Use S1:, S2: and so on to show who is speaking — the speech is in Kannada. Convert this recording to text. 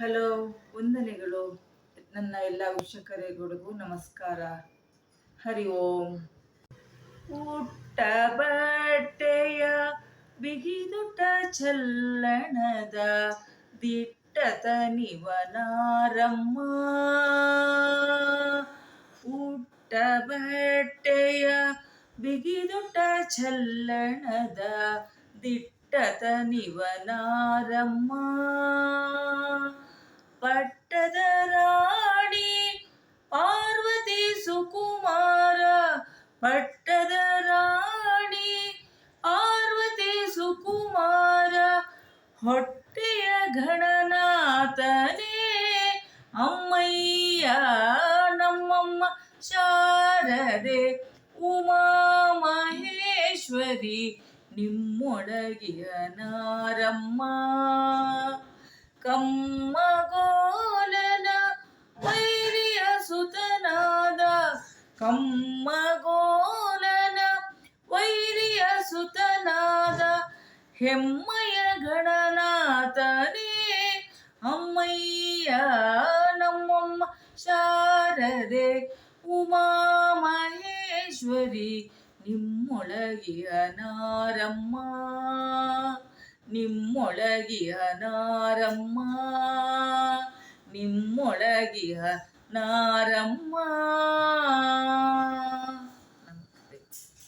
S1: ಹಲೋ, ವಂದನೆಗಳು. ನನ್ನ ಎಲ್ಲ ವೀಕ್ಷಕರಿಗೂ ನಮಸ್ಕಾರ. ಹರಿ ಓಂ. ಉಟ್ಟ ಬಟ್ಟೆಯ ಬಿಗಿದುಟ ಚಲ್ಲಣದ ದಿಟ್ಟತ ನಿವನಾರಮ್ಮ. ಉಟ್ಟ ಬಟ್ಟೆಯ ಬಿಗಿದುಟ ಚಲ್ಲಣದ ದಿಟ್ಟತ ನಿವನಾರಮ್ಮ. ಪಟ್ಟದ ರಾಣಿ ಪಾರ್ವತಿ ಸುಕುಮಾರ, ಪಟ್ಟದ ರಾಣಿ ಪಾರ್ವತಿ ಸುಕುಮಾರ, ಹೊಟ್ಟೆಯ ಗಣನಾಥನೇ ಅಮ್ಮಯ್ಯ ನಮ್ಮಮ್ಮ ಶಾರದೆ ಉಮಾ ಮಹೇಶ್ವರಿ ನಿಮ್ಮೊಳಗಿಯ ನಾರಮ್ಮ. ಕಮ್ಮಗೋಲನ ವೈರಿಯ ಸುತನಾದ, ಕಮ್ಮಗೋಲನ ವೈರಿಯ ಸುತನಾದ ಹೆಮ್ಮಯ ಗಣನಾಥನೇ ಅಮ್ಮಯ್ಯ ನಮ್ಮಮ್ಮ ಶಾರದೆ ಉಮಾ ಮಹೇಶ್ವರಿ ನಿಮ್ಮೊಳಗಿಯ ನಾರಮ್ಮ. ನಿಮ್ಮೊಳಗಿಯ ನಾರಮ್ಮ, ನಿಮ್ಮೊಳಗಿಯ ನಾರಮ್ಮ.